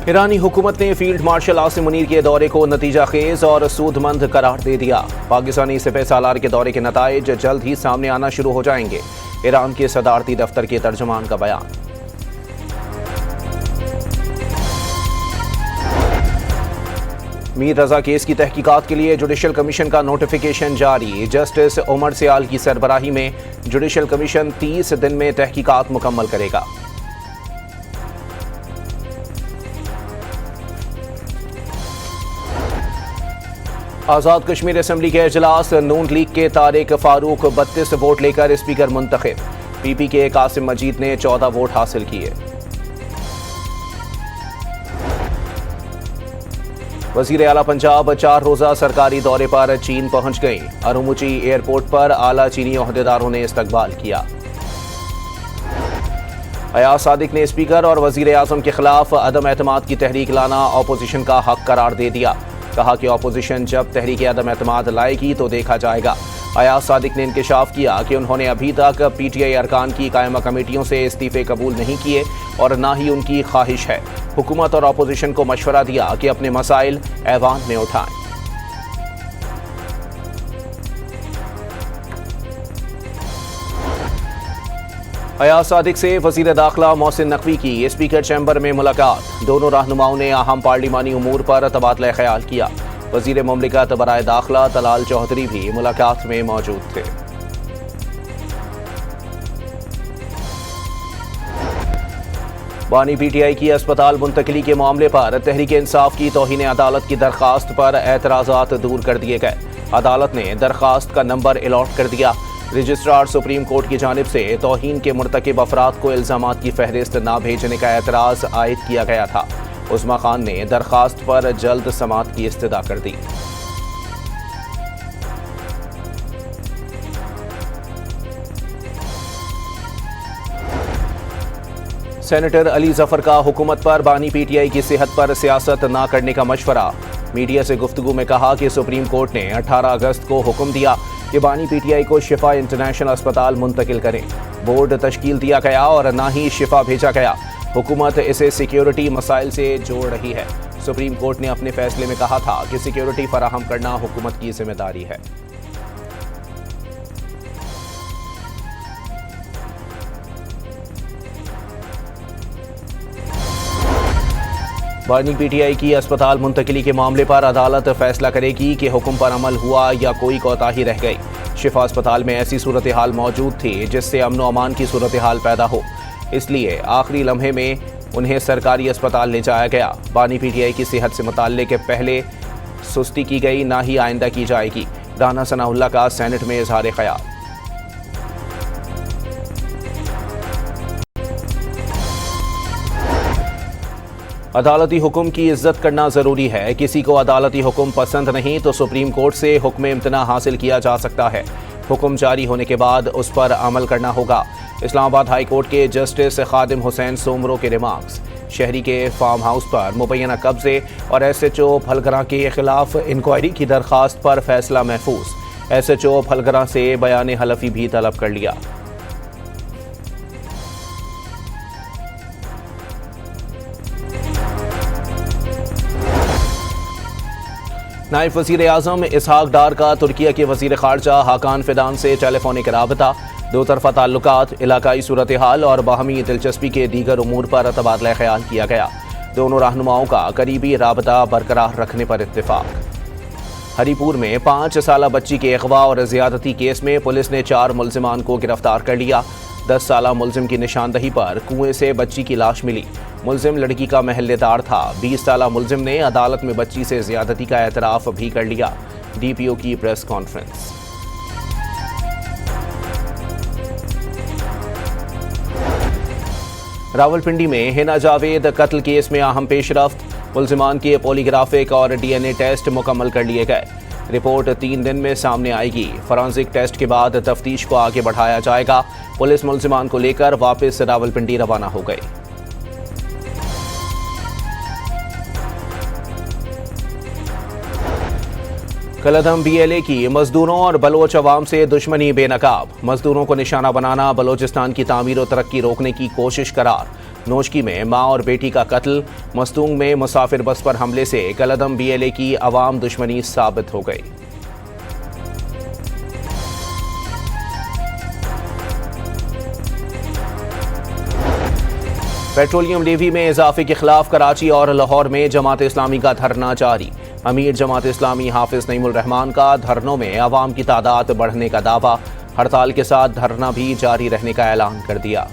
ईरानी हुकूमत ने field marshal Asim Munir के दौरे को नतीजा खेज और सूदमंद करार दे दिया। पाकिस्तानी सिपह सालार के दौरे के नताइज जल्द ही सामने आना शुरू हो जाएंगे। ईरान के सदारती दफ्तर के तर्जुमान का बयान। मीर रजा केस की तहकीकात के लिए जुडिशल कमीशन का नोटिफिकेशन जारी। जस्टिस उमर सियाल की सरबराही में जुडिशल कमीशन 30 दिन में तहकीकात मुकम्मल करेगा। आज़ाद कश्मीर असेंबली के इजलास। नून लीग के तारिक फारूक 32 वोट लेकर स्पीकर मुंतखब। पीपी के कासिम मजीद ने 14 वोट हासिल किए। वज़ीर आला पंजाब 4 रोज़ा सरकारी दौरे पर चीन पहुंच गई। अरुमुची एयरपोर्ट पर आला चीनी ओहदेदारों ने इस्तकबाल किया। अयाज सादिक ने स्पीकर और वज़ीर आज़म के खिलाफ अदम एतमाद की तहरीक लाना अपोजिशन का हक करार दे दिया। कहा कि अपोजिशन जब तहरीक अदम एतमाद लाएगी तो देखा जाएगा। अयाज सादिक ने इंकशाफ किया कि उन्होंने अभी तक पीटीआई अरकान की कायमा कमेटियों से इस्तीफे कबूल नहीं किए और ना ही उनकी ख्वाहिश है। हुकूमत और अपोजिशन को मशवरा दिया कि अपने मसाइल ऐवान में उठाएं। अयाज सादिक से वज़ीर दाखिला मोहसिन नकवी की स्पीकर चैम्बर में मुलाकात। दोनों रहनुमाओं ने अहम पार्लिमानी उमूर पर तबादला ख्याल किया। वज़ीर मुमलिकत बराए दाखिला तलाल चौधरी भी मुलाकात में मौजूद थे। बानी पीटीआई की अस्पताल मुंतकली के मामले पर तहरीक इंसाफ की तौहीन अदालत की दरखास्त पर एतराज़ात दूर कर दिए गए। अदालत ने दरखास्त का नंबर अलॉट कर दिया। रजिस्ट्रार सुप्रीम कोर्ट की जानिब से तौहीन के मुर्तकिब अफराद को इल्ज़ामात की फहरिस्त न भेजने का एतराज़ आयद किया गया था। उस्मा खान ने दरखास्त पर जल्द समाअत की इस्तदा कर दी। सेनेटर अली जफर का हुकूमत पर बानी पीटीआई की सेहत पर सियासत न करने का मशवरा। मीडिया से गुफ्तगू में कहा कि सुप्रीम कोर्ट ने 18 अगस्त को हुक्म दिया कि बानी पीटीआई को शिफा इंटरनेशनल अस्पताल मुंतकिल करें। बोर्ड तश्कील दिया गया और ना ही शिफा भेजा गया। हुकूमत इसे सिक्योरिटी मसाइल से जोड़ रही है। सुप्रीम कोर्ट ने अपने फैसले में कहा था कि सिक्योरिटी फराहम करना हुकूमत की जिम्मेदारी है। बानी पीटीआई की अस्पताल मुंतकिली के मामले पर अदालत फैसला करेगी कि हुक्म पर अमल हुआ या कोई कोताही रह गई। शिफा अस्पताल में ऐसी सूरत हाल मौजूद थी जिससे अमन व अमान की सूरत हाल पैदा हो, इसलिए आखिरी लम्हे में उन्हें सरकारी अस्पताल ले जाया गया। बानी पीटीआई की सेहत से मुताल्लिक पहले सुस्ती की गई, ना ही आइंदा की जाएगी। राना सनाउल्लाह का सेनेट में इजहार ख्याल। अदालती हुक्म की इज्जत करना जरूरी है। किसी को अदालती हुक्म पसंद नहीं तो सुप्रीम कोर्ट से हुक्म इम्तना हासिल किया जा सकता है। हुक्म जारी होने के बाद उस पर अमल करना होगा। इस्लामाबाद हाई कोर्ट के जस्टिस खादिम हुसैन सोमरो के रिमार्क्स। शहरी के फार्म हाउस पर मुबैना कब्जे और SHO फलगरा के खिलाफ इंक्वायरी की दरखास्त पर फैसला महफूज। SHO फलगरा से बयान हलफी भी तलब कर लिया। नायब वज़ीर आज़म इसहाक डार का तुर्किया के वज़ीर ख़ारजा हाकान फिदान से टेलीफोनिक राबता। दो तरफ़ा ताल्लुकात, इलाकाई सूरत हाल और बाहमी दिलचस्पी के दीगर उमूर पर तबादला ख्याल किया गया। दोनों रहनुमाओं का करीबी राबता बरकरार रखने पर इत्तेफाक। हरीपुर में 5 साला बच्ची के अगवा और ज़्यादती केस में पुलिस ने 4 मुल्ज़िमान को गिरफ्तार कर लिया। 10 साला मुल्ज़िम की निशानदही पर कुएं से बच्ची की लाश मिली। मुल्ज़िम लड़की का महल्लेदार था। 20 साला मुल्ज़िम ने अदालत में बच्ची से ज़्यादती का एतराफ़ भी कर लिया। DPO की प्रेस कॉन्फ्रेंस। रावलपिंडी में हिना जावेद कत्ल केस में अहम पेशरफ्त। मुल्ज़िमान के पॉलीग्राफिक और DNA टेस्ट मुकम्मल कर लिए गए। रिपोर्ट 3 दिन में सामने आएगी। फॉरेंसिक टेस्ट के बाद तफ्तीश को आगे बढ़ाया जाएगा। पुलिस मुल्ज़िमान को लेकर वापस रावलपिंडी रवाना हो गई। कलदम BLA की मजदूरों और बलोच अवाम से दुश्मनी बेनकाब। मजदूरों को निशाना बनाना बलोचिस्तान की तामीर और तरक्की रोकने की कोशिश करार। नोशकी में मां और बेटी का कत्ल। मस्तूंग में मुसाफिर बस पर हमले से कलअदम BLA की अवाम दुश्मनी साबित हो गई। पेट्रोलियम लेवी में इजाफे के खिलाफ कराची और लाहौर में जमात इस्लामी का धरना जारी। अमीर जमात इस्लामी हाफिज नईमुल रहमान का धरनों में अवाम की तादाद बढ़ने का दावा। हड़ताल के साथ धरना भी जारी रहने का ऐलान कर दिया।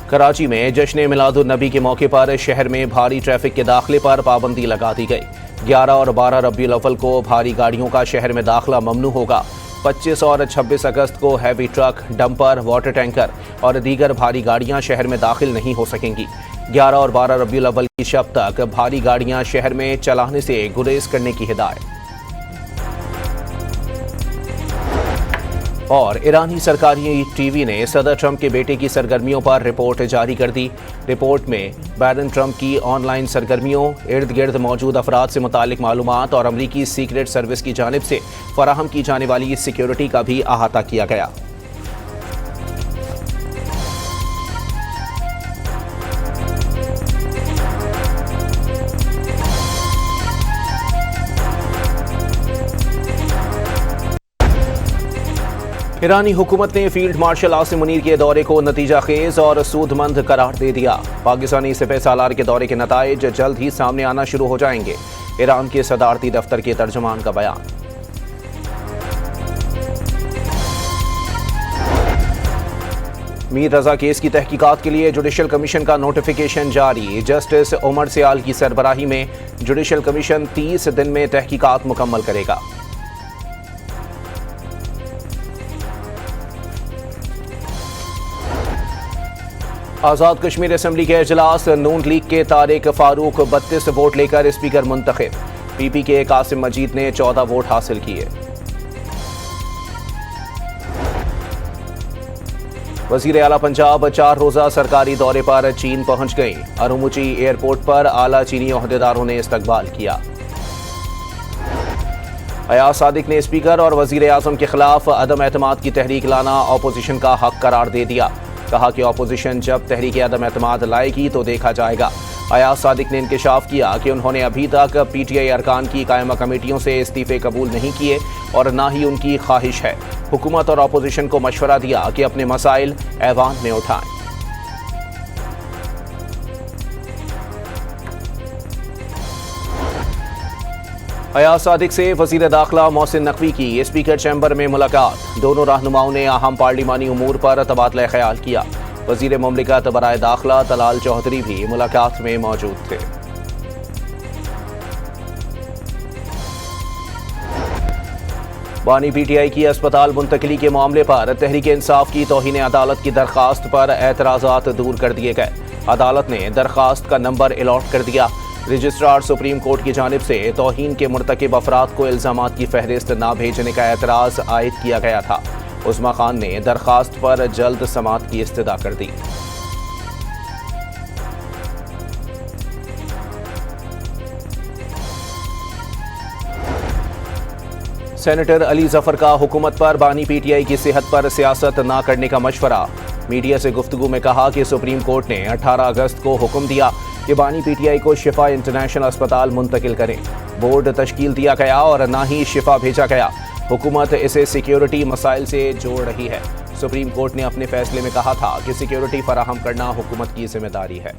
कराची में जश्न मिलादुन नबी के मौके पर शहर में भारी ट्रैफिक के दाखिले पर पाबंदी लगा दी गई। 11 और 12 रबीउल अव्वल को भारी गाड़ियों का शहर में दाखिला ममनू होगा। 25 और 26 अगस्त को heavy truck, dumper, water tanker और दीगर भारी गाड़ियां शहर में दाखिल नहीं हो सकेंगी। 11 और 12 रबीउल अव्वल की शब तक भारी गाड़ियां शहर में चलाने से गुरेज करने की हिदायत। और ईरानी सरकारी टीवी ने सदर ट्रंप के बेटे की सरगर्मियों पर रिपोर्ट जारी कर दी। रिपोर्ट में बैरन ट्रंप की ऑनलाइन सरगर्मियों, इर्द गिर्द मौजूद अफराद से मुतालिक मालूमात और अमरीकी सीक्रेट सर्विस की जानिब से फराहम की जाने वाली सिक्योरिटी का भी अहाता किया गया। ईरानी हुकूमत ने फील्ड मार्शल आसिम मुनीर के दौरे को नतीजा खेज और सूदमंद करार दे दिया। पाकिस्तानी सिपह सालार के दौरे के नताइज जल्द ही सामने आना शुरू हो जाएंगे। ईरान के सदारती दफ्तर के तर्जुमान का बयान। मीर रजा केस की तहकीकात के लिए जुडिशल कमीशन का नोटिफिकेशन जारी। जस्टिस उमर सियाल की सरबराही में जुडिशल कमीशन 30 दिन में तहकीकात मुकम्मल करेगा। आज़ाद कश्मीर असेंबली के इजलास, नून लीग के तारिक फारूक 32 वोट लेकर स्पीकर मुंतखब। PP के कासिम मजीद ने 14 वोट हासिल किए। वज़ीर आला पंजाब 4 रोज़ा सरकारी दौरे पर चीन पहुंच गई। अरुमुची एयरपोर्ट पर आला चीनी ओहदेदारों ने इस्तकबाल किया। अयाज सादिक ने स्पीकर और वज़ीर आज़म के खिलाफ अदम एतमाद की तहरीक लाना अपोजिशन का हक करार दे दिया। कहा कि अपोजिशन जब तहरीक अदम एतमाद लाएगी तो देखा जाएगा। अयाज सादिक ने इंकशाफ किया कि उन्होंने अभी तक PTI अरकान की कायमा कमेटियों से इस्तीफे कबूल नहीं किए और ना ही उनकी ख्वाहिश है। हुकूमत और अपोजिशन को मशवरा दिया कि अपने मसाइल ऐवान में उठाएं। अयाज सादिक से वज़ीर दाखिला मोहसिन नकवी की स्पीकर चैम्बर में मुलाकात। दोनों रहनुमाओं ने अहम पार्लिमानी उमूर पर तबादला ख्याल किया। वज़ीर मुमलिकत बराए दाखिला तलाल चौधरी भी मुलाकात में मौजूद थे। बानी PTI की अस्पताल मुंतकली के मामले पर तहरीक इंसाफ की तौहीन अदालत की दरखास्त पर एतराज़ात दूर कर दिए गए। अदालत ने दरखास्त का नंबर अलॉट कर दिया। रजिस्ट्रार सुप्रीम कोर्ट की जानिब से तौहीन के मुर्तकिब अफराद को इल्ज़ामात की फहरिस्त ना भेजने का एतराज़ आयद किया गया था। उस्मा खान ने दरखास्त पर जल्द समाअत की इस्तदा कर दी। सेनेटर अली जफर का हुकूमत पर बानी PTI की सेहत पर सियासत ना करने का मशवरा। मीडिया से गुफ्तगू में कहा कि सुप्रीम कोर्ट ने 18 अगस्त को हुक्म दिया कि बानी PTI को शिफा इंटरनेशनल अस्पताल मुंतकिल करें। बोर्ड तश्कील दिया गया और ना ही शिफा भेजा गया। हुकूमत इसे सिक्योरिटी मसाइल से जोड़ रही है। सुप्रीम कोर्ट ने अपने फैसले में कहा था कि सिक्योरिटी फराहम करना हुकूमत की जिम्मेदारी है।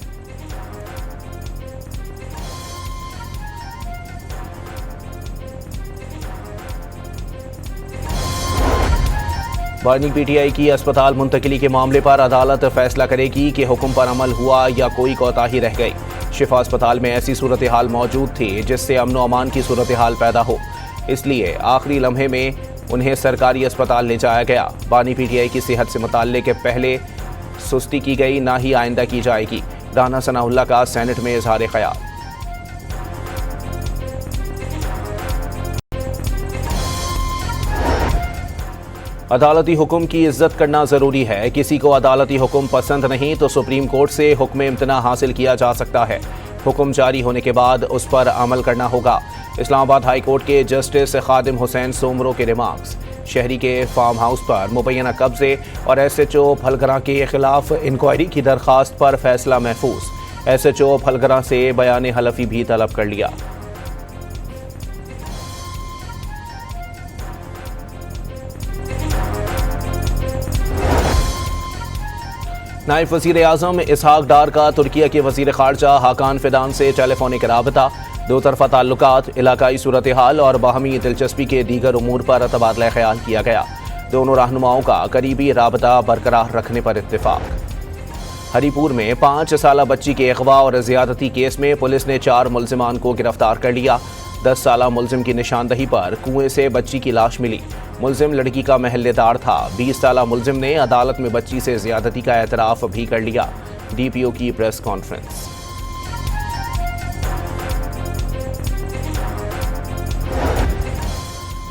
बानी PTI की अस्पताल मुंतकिली के मामले पर अदालत फैसला करेगी कि हुक्म पर अमल हुआ या कोई कोताही रह गई। शिफा अस्पताल में ऐसी सूरत हाल मौजूद थी जिससे अमन व अमान की सूरत हाल पैदा हो, इसलिए आखिरी लम्हे में उन्हें सरकारी अस्पताल ले जाया गया। बानी PTI की सेहत से मुताल्लिक पहले सुस्ती की गई, ना ही आइंदा की जाएगी। राना सनाउल्लाह का सेनेट में इजहार ख्याल। अदालती हुक्म की इज्जत करना जरूरी है। किसी को अदालती हुक्म पसंद नहीं तो सुप्रीम कोर्ट से हुक्म इम्तना हासिल किया जा सकता है। हुक्म जारी होने के बाद उस पर अमल करना होगा। इस्लामाबाद हाई कोर्ट के जस्टिस खादिम हुसैन सोमरो के रिमार्क्स। शहरी के फार्म हाउस पर मुबैना कब्जे और SHO फलगरा के खिलाफ इंक्वायरी की दरखास्त पर फैसला महफूज। SHO फलगरा से बयान हलफी भी तलब कर लिया। नायब वज़ीर आज़म इसहाक डार का तुर्किया के वज़ीर ख़ारजा हाकान फिदान से टेलीफोनिक राबता, दो तरफ़ा ताल्लुकात, इलाकाई सूरत हाल और बाहमी दिलचस्पी के दीगर उमूर पर तबादला ख्याल किया गया। दोनों रहनुमाओं का करीबी राबता बरकरार रखने पर इत्तेफाक। हरीपुर में 5 साला बच्ची के अगवा और ज़्यादती केस में पुलिस ने 4 मुलजिमान को गिरफ्तार कर लिया। 10 साला मुलजिम की निशानदही पर कुएं से बच्ची की लाश मिली। मुलजिम लड़की का महल्लेदार था। 20 साला मुलजिम ने अदालत में बच्ची से ज़्यादती का एतराफ़ भी कर लिया। DPO की प्रेस कॉन्फ्रेंस।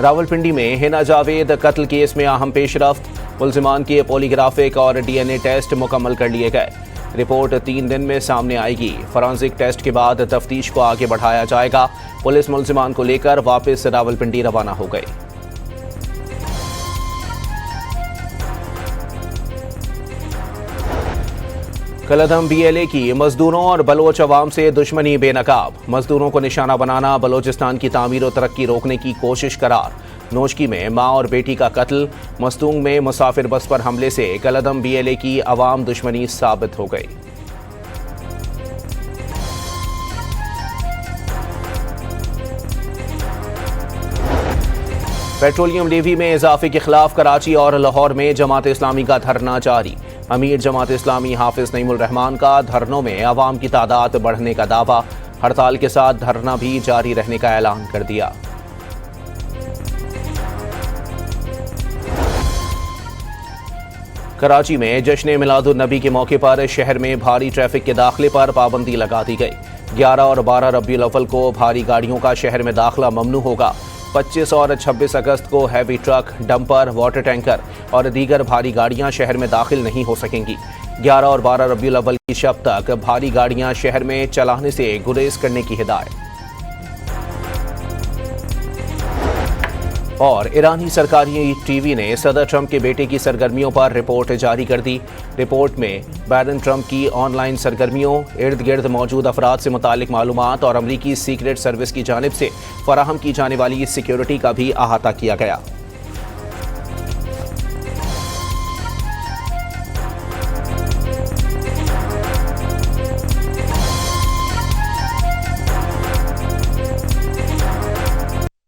रावलपिंडी में हिना जावेद कत्ल केस में अहम पेशरफ्त। मुलजिमान के पॉलीग्राफिक और DNA टेस्ट मुकम्मल कर लिए गए। रिपोर्ट 3 दिन में सामने आएगी। फॉरेंसिक टेस्ट के बाद तफ्तीश को आगे बढ़ाया जाएगा। पुलिस मुलजिमान को लेकर वापस रावलपिंडी रवाना हो गई। कलअदम BLA की मजदूरों और बलोच अवाम से दुश्मनी बेनकाब। मजदूरों को निशाना बनाना बलोचिस्तान की तामीर और तरक्की रोकने की कोशिश करार। नोशकी में मां और बेटी का कत्ल। मस्तूंग में मुसाफिर बस पर हमले से कलअदम BLA की अवाम दुश्मनी साबित हो गई। पेट्रोलियम लेवी में इजाफे के खिलाफ कराची और लाहौर में जमात इस्लामी का धरना जारी। अमीर जमात इस्लामी हाफिज नईमुल रहमान का धरनों में अवाम की तादाद बढ़ने का दावा। हड़ताल के साथ धरना भी जारी रहने का ऐलान कर दिया। कराची में जश्न मिलादुन नबी के मौके पर शहर में भारी ट्रैफिक के दाखिले पर पाबंदी लगा दी गई। 11 और 12 रबीउल अव्वल को भारी गाड़ियों का शहर में दाखिला ममनू होगा। 25 और 26 अगस्त को heavy truck, dumper, water tanker और दीगर भारी गाड़ियां शहर में दाखिल नहीं हो सकेंगी। 11 और 12 रबीउल अव्वल की शब तक भारी गाड़ियां शहर में चलाने से गुरेज करने की हिदायत। और ईरानी सरकारी टीवी ने सदर ट्रंप के बेटे की सरगर्मियों पर रिपोर्ट जारी कर दी। रिपोर्ट में बैरन ट्रंप की ऑनलाइन सरगर्मियों, इर्द गिर्द मौजूद अफराद से मुतालिक मालूमात और अमरीकी सीक्रेट सर्विस की जानिब से फराहम की जाने वाली सिक्योरिटी का भी अहाता किया गया।